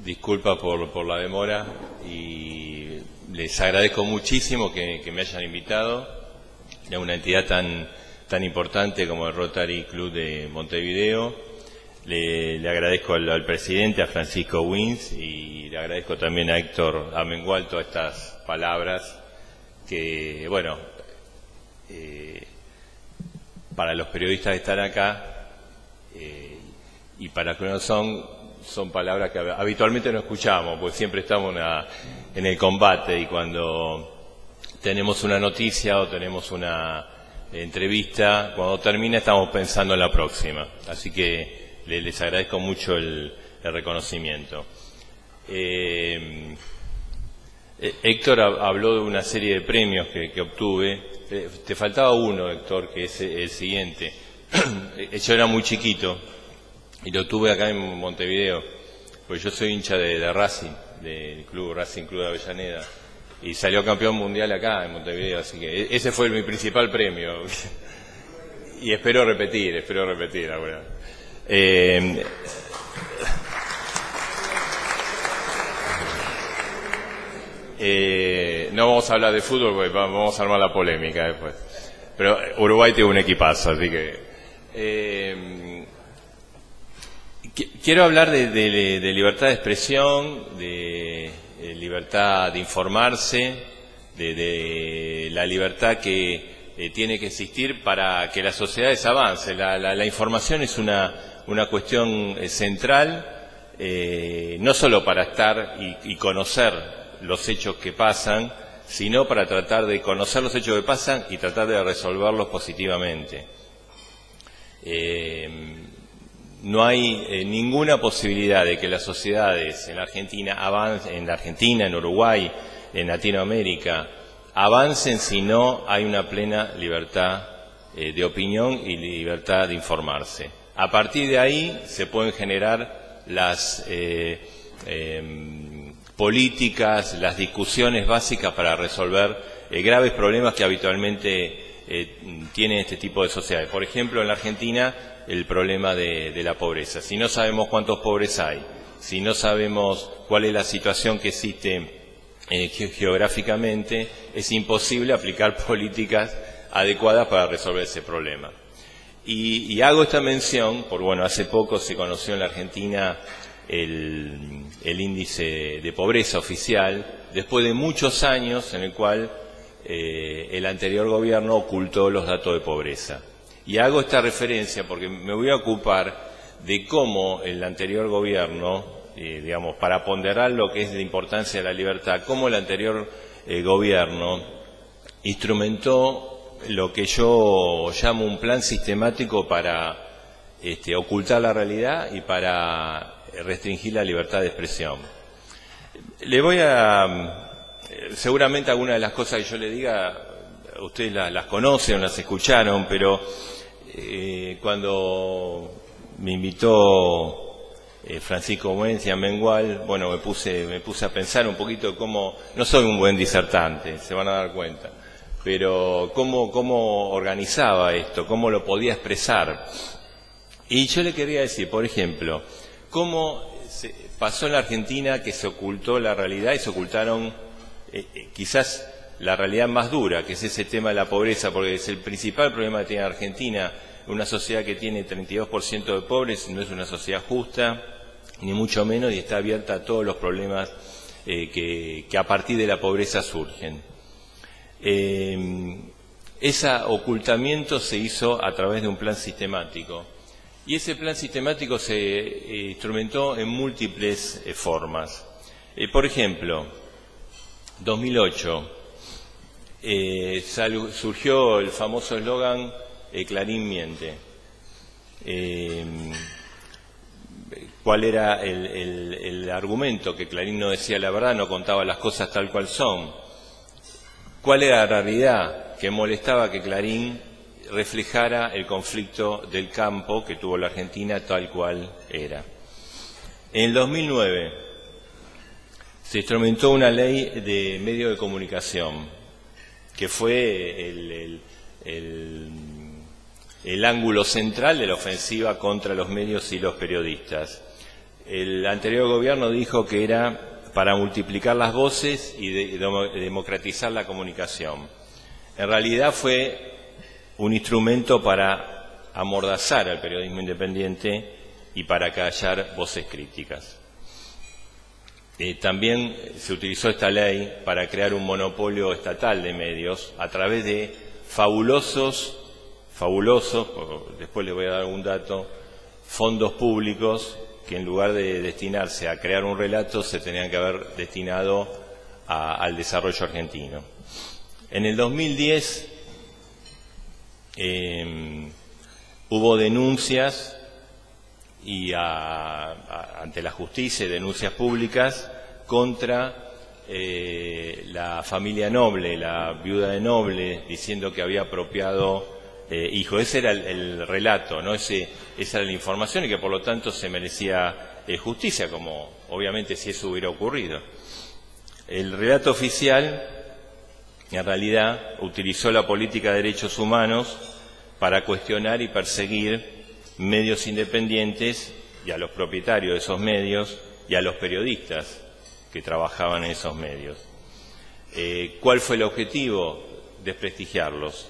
disculpa por la demora y les agradezco muchísimo que me hayan invitado a una entidad tan importante como el Rotary Club de Montevideo. Le agradezco al presidente, a Francisco Wins, y le agradezco también a Héctor Amengual todas estas palabras que, bueno, para los periodistas que están acá y para los que no son palabras que habitualmente no escuchamos, porque siempre estamos en el combate, y cuando tenemos una noticia o tenemos una entrevista, cuando termina estamos pensando en la próxima. Así que les agradezco mucho el reconocimiento. Héctor habló de una serie de premios que obtuve. Te faltaba uno, Héctor, que es el siguiente. Yo era muy chiquito y lo tuve acá en Montevideo, pues yo soy hincha de Racing, del Racing Club de Avellaneda, y salió campeón mundial acá en Montevideo, así que ese fue mi principal premio. Y espero repetir ahora. No vamos a hablar de fútbol porque vamos a armar la polémica después. Pero Uruguay tiene un equipazo, así que... quiero hablar de libertad de expresión, de libertad de informarse, de la libertad que tiene que existir para que las sociedades avancen. La información es una cuestión central, no solo para estar y conocer los hechos que pasan, sino para tratar de conocer los hechos que pasan y tratar de resolverlos positivamente. No hay ninguna posibilidad de que las sociedades en la Argentina avancen, en Uruguay, en Latinoamérica, avancen si no hay una plena libertad de opinión y libertad de informarse. A partir de ahí se pueden generar las políticas, las discusiones básicas para resolver graves problemas que habitualmente tienen este tipo de sociedades. Por ejemplo, en la Argentina, el problema de la pobreza. Si no sabemos cuántos pobres hay, si no sabemos cuál es la situación que existe geográficamente, es imposible aplicar políticas adecuadas para resolver ese problema. Y hago esta mención, porque bueno, hace poco se conoció en la Argentina el índice de pobreza oficial, después de muchos años en el cual el anterior gobierno ocultó los datos de pobreza. Y hago esta referencia porque me voy a ocupar de cómo el anterior gobierno, digamos, para ponderar lo que es la importancia de la libertad, cómo el anterior gobierno instrumentó lo que yo llamo un plan sistemático para ocultar la realidad y para restringir la libertad de expresión. Le voy a... seguramente algunas de las cosas que yo le diga, ustedes las conocen, las escucharon, pero cuando me invitó Francisco Wins y Amengual, bueno, me puse a pensar un poquito cómo... No soy un buen disertante, se van a dar cuenta, pero cómo organizaba esto, cómo lo podía expresar. Y yo le quería decir, por ejemplo, cómo pasó en la Argentina que se ocultó la realidad y se ocultaron quizás la realidad más dura, que es ese tema de la pobreza, porque es el principal problema que tiene Argentina. Una sociedad que tiene 32% de pobres no es una sociedad justa, ni mucho menos, y está abierta a todos los problemas que a partir de la pobreza surgen. Ese ocultamiento se hizo a través de un plan sistemático. Y ese plan sistemático se instrumentó en múltiples formas. Por ejemplo, 2008 surgió el famoso eslogan Clarín miente. ¿Cuál era el argumento? Que Clarín no decía la verdad, no contaba las cosas tal cual son. ¿Cuál era la realidad? Que molestaba que Clarín reflejara el conflicto del campo que tuvo la Argentina tal cual era. En el 2009 se instrumentó una ley de medios de comunicación, que fue el ángulo central de la ofensiva contra los medios y los periodistas. el anterior gobierno dijo que era para multiplicar las voces y democratizar la comunicación. En realidad fue un instrumento para amordazar al periodismo independiente y para callar voces críticas. También se utilizó esta ley para crear un monopolio estatal de medios a través de fabulosos, después les voy a dar un dato, fondos públicos que en lugar de destinarse a crear un relato se tenían que haber destinado al desarrollo argentino. En el 2010 hubo denuncias ante la justicia y denuncias públicas contra la familia Noble, la viuda de Noble, diciendo que había apropiado hijos. Ese era el relato, ¿no? Esa era la información y que por lo tanto se merecía justicia, como obviamente si eso hubiera ocurrido. El relato oficial, en realidad, utilizó la política de derechos humanos para cuestionar y perseguir medios independientes y a los propietarios de esos medios y a los periodistas que trabajaban en esos medios. ¿Cuál fue el objetivo? Desprestigiarlos.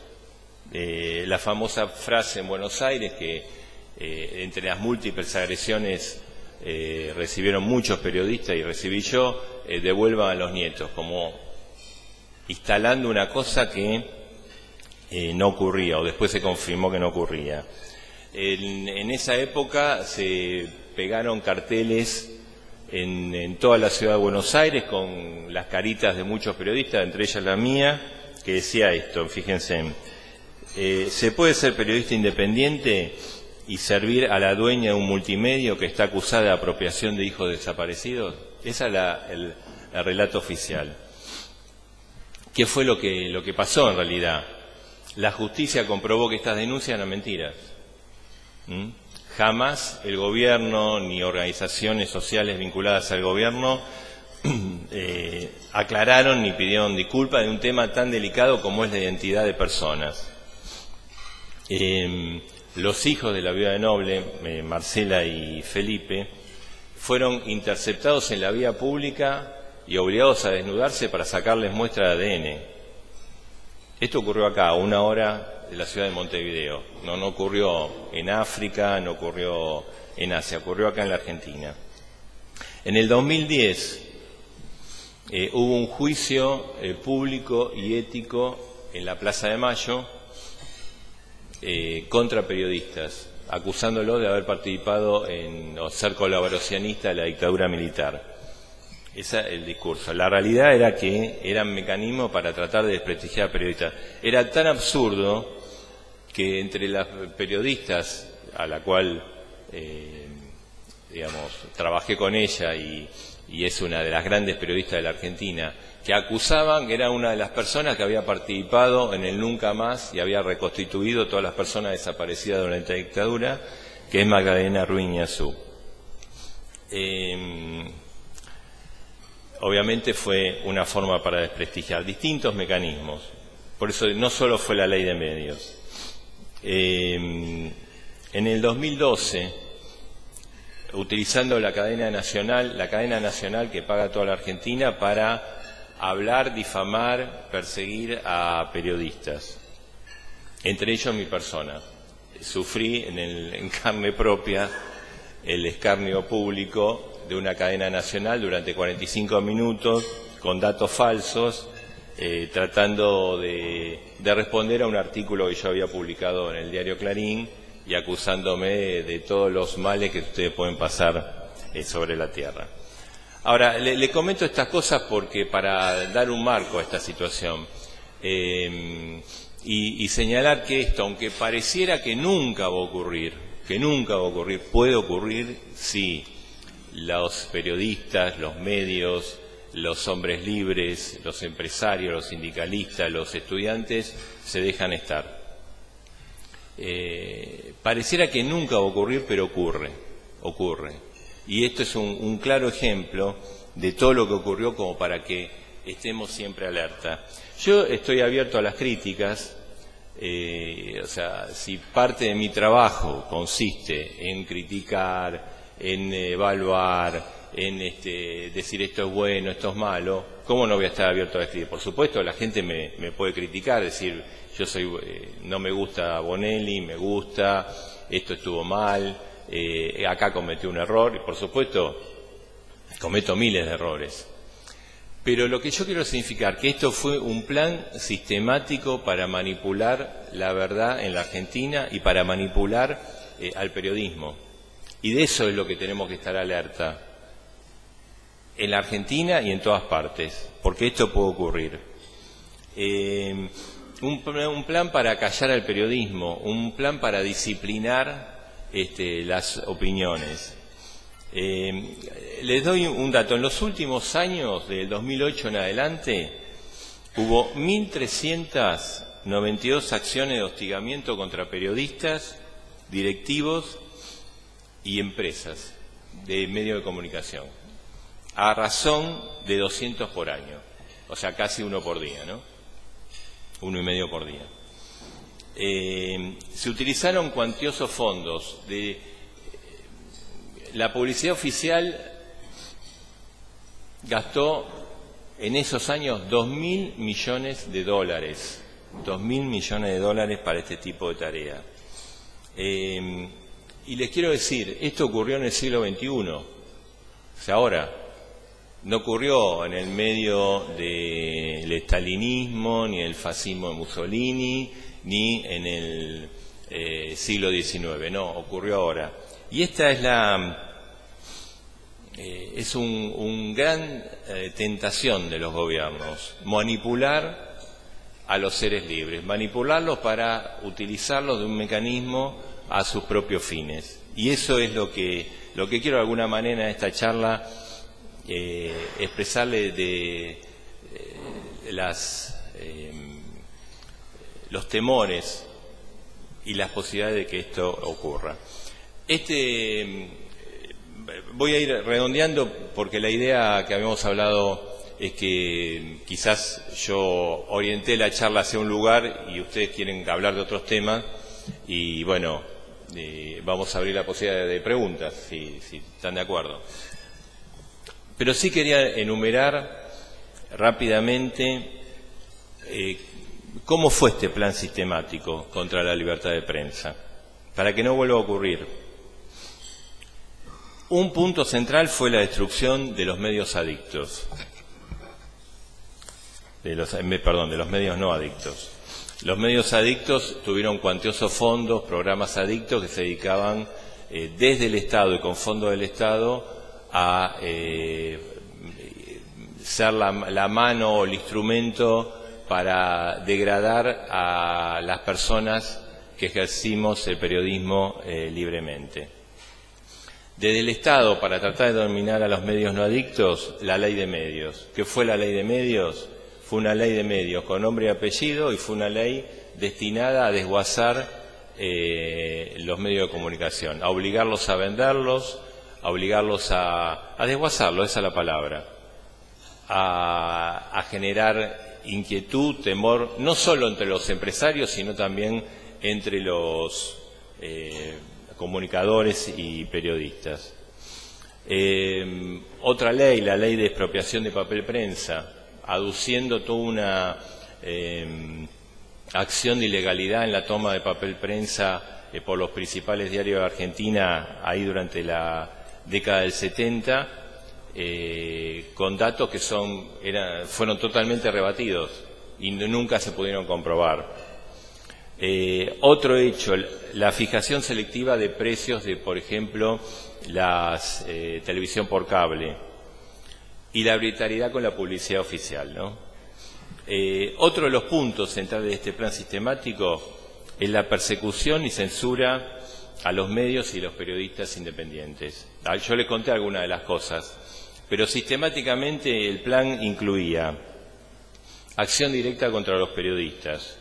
La famosa frase en Buenos Aires que entre las múltiples agresiones recibieron muchos periodistas y recibí yo, devuelvan a los nietos, como instalando una cosa que no ocurría o después se confirmó que no ocurría. En esa época se pegaron carteles en toda la ciudad de Buenos Aires con las caritas de muchos periodistas, entre ellas la mía, que decía esto, fíjense, ¿se puede ser periodista independiente y servir a la dueña de un multimedio que está acusada de apropiación de hijos desaparecidos? Ese es el relato oficial. ¿Qué fue lo que pasó en realidad? La justicia comprobó que estas denuncias eran mentiras. Jamás el gobierno ni organizaciones sociales vinculadas al gobierno aclararon ni pidieron disculpas de un tema tan delicado como es la identidad de personas. Los hijos de la viuda de Noble, Marcela y Felipe, fueron interceptados en la vía pública y obligados a desnudarse para sacarles muestra de ADN. Esto ocurrió acá, a 1 hora de la ciudad de Montevideo. No ocurrió en África, no ocurrió en Asia, ocurrió acá en la Argentina. En el 2010 hubo un juicio público y ético en la Plaza de Mayo contra periodistas, acusándolos de haber participado o ser colaboracionistas de la dictadura militar. Ese es el discurso. La realidad era que eran mecanismos para tratar de desprestigiar a periodistas. Era tan absurdo que entre las periodistas a la cual trabajé con ella y es una de las grandes periodistas de la Argentina, que acusaban que era una de las personas que había participado en el Nunca Más y había reconstituido todas las personas desaparecidas durante la dictadura, que es Magdalena Ruiz Ñazú. Obviamente fue una forma para desprestigiar distintos mecanismos. Por eso no solo fue la ley de medios. En el 2012, utilizando la cadena nacional que paga toda la Argentina para hablar, difamar, perseguir a periodistas, entre ellos mi persona. Sufrí en carne propia el escarnio público de una cadena nacional durante 45 minutos con datos falsos, tratando de responder a un artículo que yo había publicado en el diario Clarín y acusándome de todos los males que ustedes pueden pasar sobre la tierra. Ahora, le comento estas cosas porque para dar un marco a esta situación y señalar que esto, aunque pareciera que nunca va a ocurrir, puede ocurrir si los periodistas, los medios, los hombres libres, los empresarios, los sindicalistas, los estudiantes se dejan estar. Pareciera que nunca va a ocurrir, pero ocurre. Y esto es un claro ejemplo de todo lo que ocurrió como para que estemos siempre alerta. Yo estoy abierto a las críticas, si parte de mi trabajo consiste en criticar, en evaluar, en decir esto es bueno, esto es malo, ¿cómo no voy a estar abierto a escribir? Por supuesto, la gente me puede criticar, decir, yo no me gusta Bonelli, me gusta, esto estuvo mal, acá cometí un error, y por supuesto, cometo miles de errores. Pero lo que yo quiero significar que esto fue un plan sistemático para manipular la verdad en la Argentina y para manipular al periodismo. Y de eso es lo que tenemos que estar alerta en la Argentina y en todas partes, porque esto puede ocurrir. Un plan para callar al periodismo, un plan para disciplinar las opiniones. Les doy un dato. En los últimos años, del 2008 en adelante, hubo 1.392 acciones de hostigamiento contra periodistas, directivos y empresas de medios de comunicación, a razón de 200 por año, o sea, casi uno por día, ¿no? 1,5 por día. Se utilizaron cuantiosos fondos de la publicidad oficial. Gastó en esos años 2.000 millones de dólares, 2.000 millones de dólares para este tipo de tarea. Y les quiero decir, esto ocurrió en el siglo XXI, o sea, ahora, no ocurrió en el medio del estalinismo, ni el fascismo de Mussolini, ni en el siglo XIX, no, ocurrió ahora. Y esta es un gran tentación de los gobiernos, manipular a los seres libres, manipularlos para utilizarlos de un mecanismo a sus propios fines. Y eso es lo que quiero de alguna manera en esta charla expresarle de los temores y las posibilidades de que esto ocurra. Voy a ir redondeando porque la idea que habíamos hablado es que quizás yo orienté la charla hacia un lugar y ustedes quieren hablar de otros temas y bueno, vamos a abrir la posibilidad de preguntas, si están de acuerdo. Pero sí quería enumerar rápidamente cómo fue este plan sistemático contra la libertad de prensa, para que no vuelva a ocurrir. Un punto central fue la destrucción de los medios adictos, de los medios no adictos. Los medios adictos tuvieron cuantiosos fondos, programas adictos que se dedicaban desde el Estado y con fondos del Estado a ser la mano o el instrumento para degradar a las personas que ejercimos el periodismo libremente. Desde el Estado, para tratar de dominar a los medios no adictos, la ley de medios. ¿Qué fue la ley de medios? Fue una ley de medios con nombre y apellido y fue una ley destinada a desguazar los medios de comunicación, a obligarlos a venderlos, a obligarlos a desguazarlos, esa es la palabra, a generar inquietud, temor, no solo entre los empresarios, sino también entre los comunicadores y periodistas. Otra ley, la ley de expropiación de papel prensa, aduciendo toda una acción de ilegalidad en la toma de papel prensa por los principales diarios de Argentina ahí durante la década del 70, con datos que fueron totalmente rebatidos y nunca se pudieron comprobar. Otro hecho, la fijación selectiva de precios de, por ejemplo, la televisión por cable y la arbitrariedad con la publicidad oficial, ¿no? Otro de los puntos centrales de este plan sistemático es la persecución y censura a los medios y los periodistas independientes. Yo les conté algunas de las cosas, pero sistemáticamente el plan incluía acción directa contra los periodistas,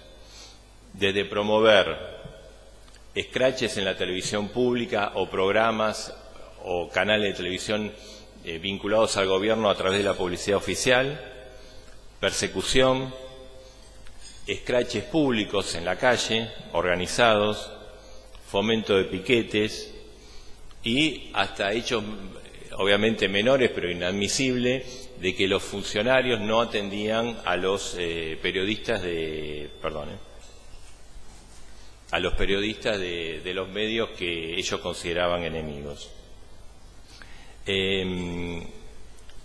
desde promover escraches en la televisión pública o programas o canales de televisión vinculados al gobierno a través de la publicidad oficial, persecución, escraches públicos en la calle, organizados, fomento de piquetes, y hasta hechos obviamente menores, pero inadmisibles, de que los funcionarios no atendían a los periodistas de los medios que ellos consideraban enemigos.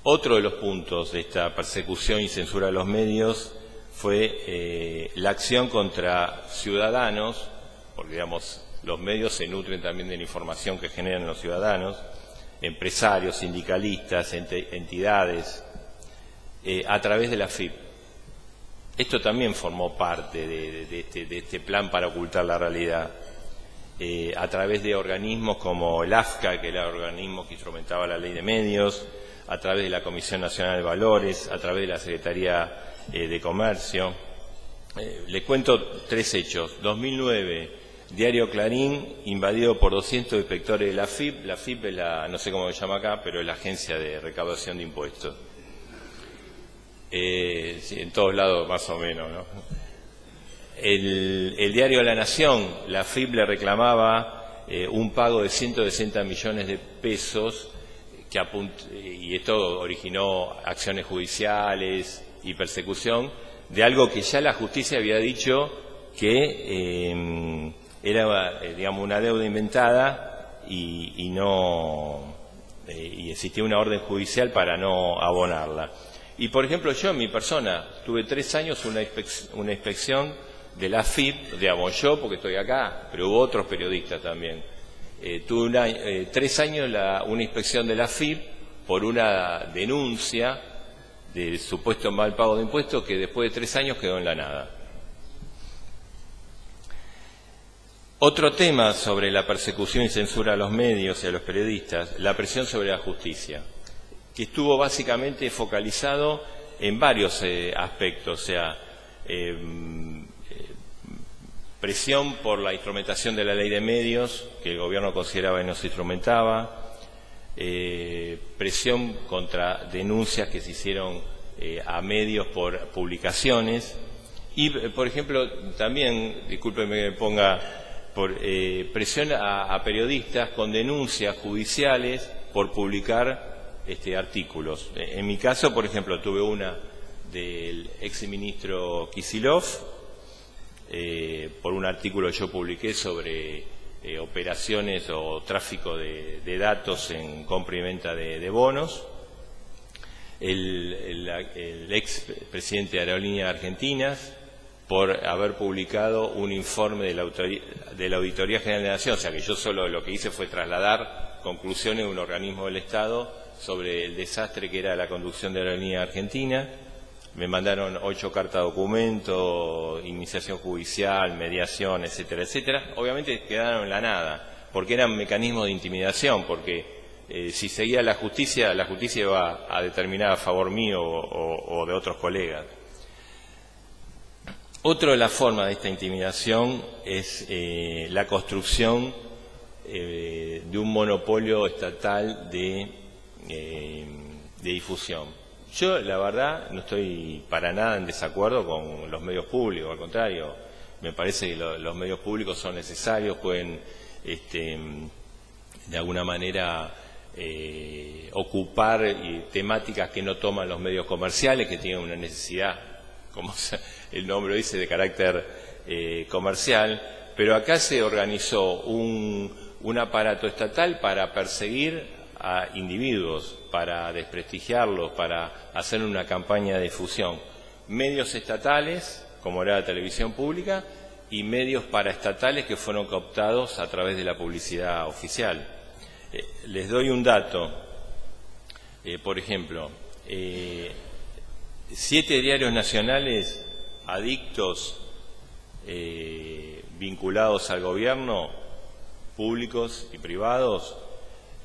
Otro de los puntos de esta persecución y censura de los medios fue la acción contra ciudadanos, porque digamos los medios se nutren también de la información que generan los ciudadanos, empresarios, sindicalistas, entidades, a través de la AFIP. Esto también formó parte de este plan para ocultar la realidad, a través de organismos como el AFCA, que era el organismo que instrumentaba la ley de medios, a través de la Comisión Nacional de Valores, a través de la Secretaría de Comercio. Le cuento 3 hechos. 2009, Diario Clarín, invadido por 200 inspectores de la AFIP. La AFIP es no sé cómo se llama acá, pero es la Agencia de Recaudación de Impuestos. Sí, en todos lados más o menos, ¿no? El diario La Nación, la AFIP le reclamaba un pago de 160 millones de pesos, y esto originó acciones judiciales y persecución de algo que ya la justicia había dicho que era, digamos, una deuda inventada y existía una orden judicial para no abonarla. Y, por ejemplo, yo en mi persona tuve 3 años una inspección de la AFIP, digamos yo porque estoy acá, pero hubo otros periodistas también. Tuve 3 años una inspección de la AFIP por una denuncia de supuesto mal pago de impuestos que después de 3 años quedó en la nada. Otro tema sobre la persecución y censura a los medios y a los periodistas, la presión sobre la justicia, que estuvo básicamente focalizado en varios aspectos, o sea, presión por la instrumentación de la ley de medios, que el gobierno consideraba que no se instrumentaba, presión contra denuncias que se hicieron a medios por publicaciones, y, por ejemplo, también, discúlpeme que me ponga, por presión a periodistas con denuncias judiciales por publicar artículos. En mi caso, por ejemplo, tuve una del exministro Kicillof, por un artículo que yo publiqué sobre operaciones o tráfico de datos en compra y venta de bonos. El ex presidente de Aerolíneas Argentinas, por haber publicado un informe de la Auditoría General de la Nación, o sea que yo solo lo que hice fue trasladar conclusiones de un organismo del Estado sobre el desastre que era la conducción de Aerolíneas Argentinas. Me mandaron 8 cartas documento, iniciación judicial, mediación, etcétera, etcétera. Obviamente quedaron en la nada, porque eran mecanismos de intimidación, porque si seguía la justicia iba a determinar a favor mío o de otros colegas. Otra de las formas de esta intimidación es la construcción de un monopolio estatal de difusión. Yo, la verdad, no estoy para nada en desacuerdo con los medios públicos, al contrario, me parece que los medios públicos son necesarios, pueden, de alguna manera, ocupar temáticas que no toman los medios comerciales, que tienen una necesidad, como el nombre lo dice, de carácter comercial, pero acá se organizó un aparato estatal para perseguir a individuos, para desprestigiarlos, para hacer una campaña de difusión. Medios estatales, como era la televisión pública, y medios paraestatales que fueron cooptados a través de la publicidad oficial. Les doy un dato. Por ejemplo, 7 diarios nacionales adictos vinculados al gobierno, públicos y privados,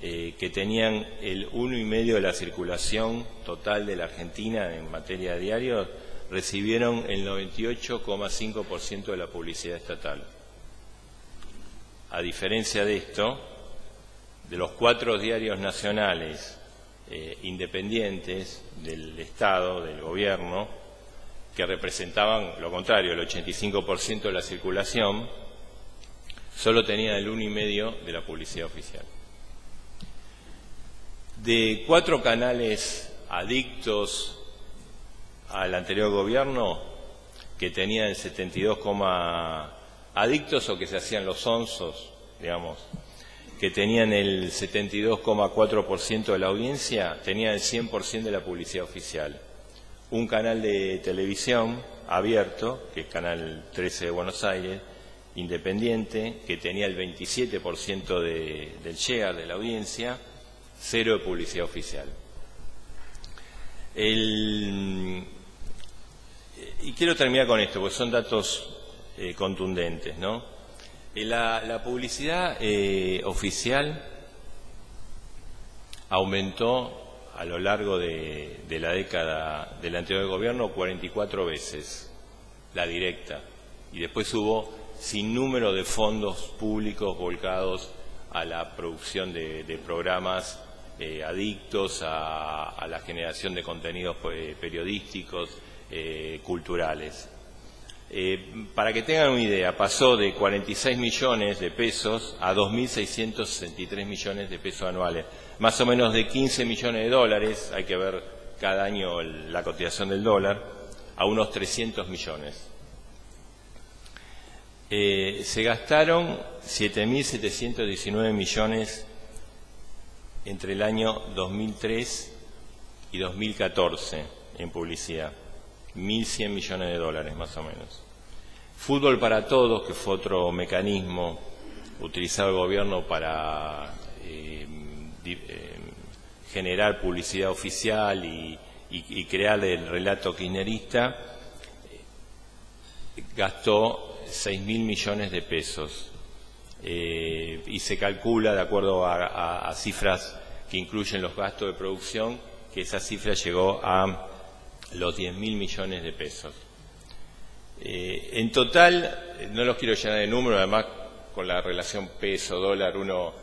que tenían el 1,5% de la circulación total de la Argentina en materia de diarios, recibieron el 98,5% de la publicidad estatal. A diferencia de esto, de los 4 diarios nacionales independientes del Estado, del gobierno, que representaban lo contrario, el 85% de la circulación, solo tenían el 1,5% de la publicidad oficial. De 4 canales adictos al anterior gobierno, que tenían el 72, adictos o que se hacían los onzos, digamos, que tenían el 72,4% de la audiencia, tenían el 100% de la publicidad oficial. Un canal de televisión abierto, que es Canal 13 de Buenos Aires, independiente, que tenía el 27% del share de la audiencia, 0 de publicidad oficial. Y quiero terminar con esto, porque son datos contundentes, ¿no? La publicidad oficial aumentó a lo largo de la década del anterior gobierno 44 veces, la directa, y después hubo sin número de fondos públicos volcados a la producción de programas adictos a la generación de contenidos periodísticos, culturales. Para que tengan una idea, pasó de 46 millones de pesos a 2.663 millones de pesos anuales, más o menos de 15 millones de dólares, hay que ver cada año la cotización del dólar, a unos 300 millones. Se gastaron 7.719 millones entre el año 2003 y 2014 en publicidad, 1.100 millones de dólares más o menos. Fútbol para Todos, que fue otro mecanismo utilizado el gobierno para generar publicidad oficial y crear el relato kirchnerista, gastó 6.000 millones de pesos. Y se calcula, de acuerdo a cifras que incluyen los gastos de producción, que esa cifra llegó a los 10.000 millones de pesos. En total, no los quiero llenar de números, además con la relación peso-dólar,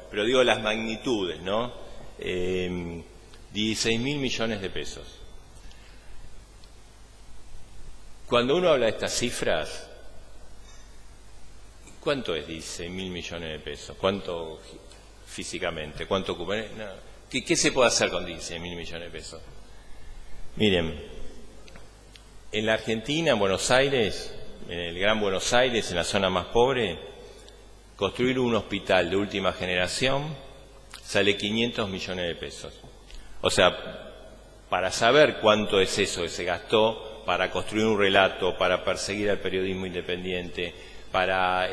pero digo las magnitudes, ¿no? 16.000 millones de pesos. Cuando uno habla de estas cifras, ¿cuánto es 16.000 millones de pesos? ¿Cuánto físicamente? ¿Cuánto ocupa? No. ¿Qué se puede hacer con 16.000 millones de pesos? Miren, en la Argentina, en Buenos Aires, en el Gran Buenos Aires, en la zona más pobre, construir un hospital de última generación sale 500 millones de pesos. O sea, para saber cuánto es eso que se gastó para construir un relato, para perseguir al periodismo independiente, para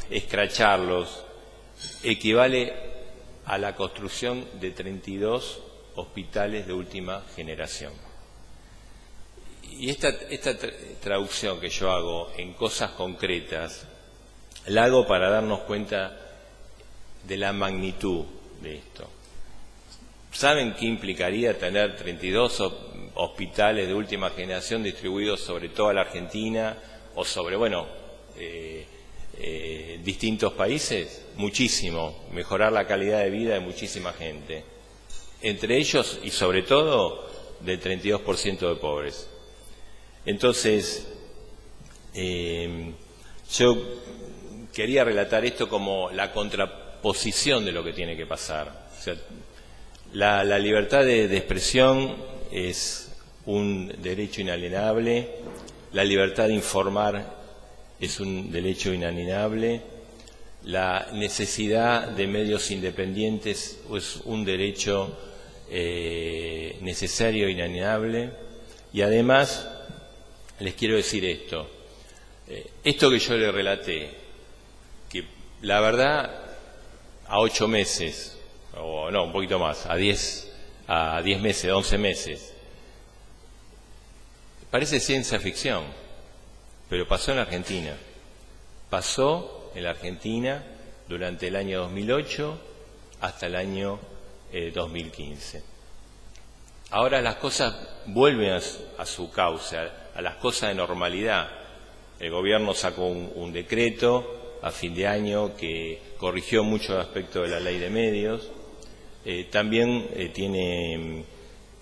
escracharlos, equivale a la construcción de 32 hospitales de última generación. Y esta traducción que yo hago en cosas concretas, la hago para darnos cuenta de la magnitud de esto. ¿Saben qué implicaría tener 32 hospitales de última generación distribuidos sobre toda la Argentina o sobre, distintos países? Muchísimo. Mejorar la calidad de vida de muchísima gente. Entre ellos, y sobre todo, del 32% de pobres. Entonces, yo quería relatar esto como la contraposición de lo que tiene que pasar. O sea, la libertad de expresión es un derecho inalienable, la libertad de informar es un derecho inalienable, la necesidad de medios independientes es un derecho necesario e inalienable. Y además, les quiero decir esto, esto que yo le relaté, que la verdad a 8 meses, o no, un poquito más, a 10 meses, 11 meses, parece ciencia ficción, pero pasó en la Argentina. Pasó en la Argentina durante el año 2008 hasta el año 2015. Ahora las cosas vuelven a su cauce, a las cosas de normalidad. El gobierno sacó un decreto a fin de año que corrigió muchos aspectos de la ley de medios. También tiene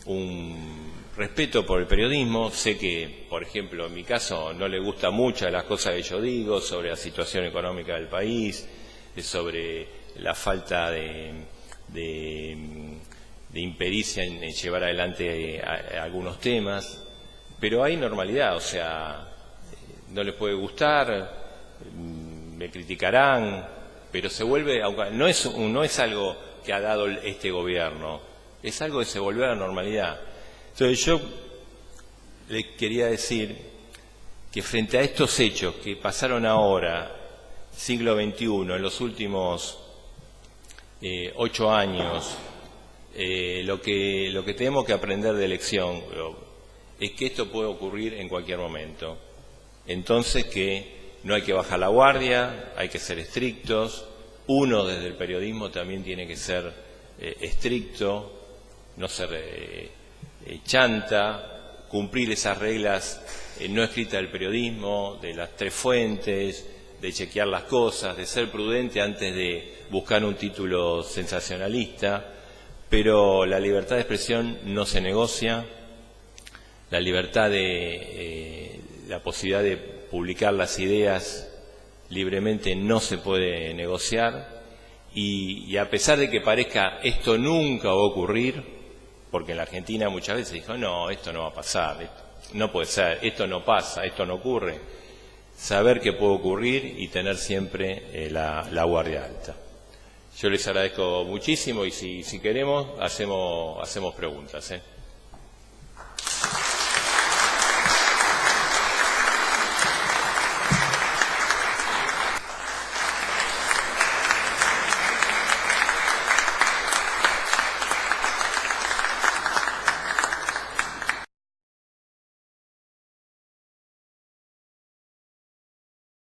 un respeto por el periodismo. Sé que, por ejemplo, en mi caso no le gusta muchas de las cosas que yo digo sobre la situación económica del país, sobre la falta de impericia en llevar adelante algunos temas, pero hay normalidad, o sea, no les puede gustar, me criticarán, pero se vuelve, aunque no es algo que ha dado este gobierno, es algo que se volvió a la normalidad. Entonces yo les quería decir que frente a estos hechos que pasaron ahora, siglo XXI, en los últimos 8 años, lo que tenemos que aprender de lección es que esto puede ocurrir en cualquier momento. Entonces que no hay que bajar la guardia, hay que ser estrictos. Uno desde el periodismo también tiene que ser estricto, no ser chanta, cumplir esas reglas no escritas del periodismo, de las 3 fuentes, de chequear las cosas, de ser prudente antes de buscar un título sensacionalista, pero la libertad de expresión no se negocia, la libertad la posibilidad de publicar las ideas libremente no se puede negociar, y a pesar de que parezca esto nunca va a ocurrir, porque en la Argentina muchas veces dijo, no, esto no va a pasar, esto no puede ser, esto no pasa, esto no ocurre, saber que puede ocurrir y tener siempre la guardia alta. Yo les agradezco muchísimo y si queremos hacemos preguntas,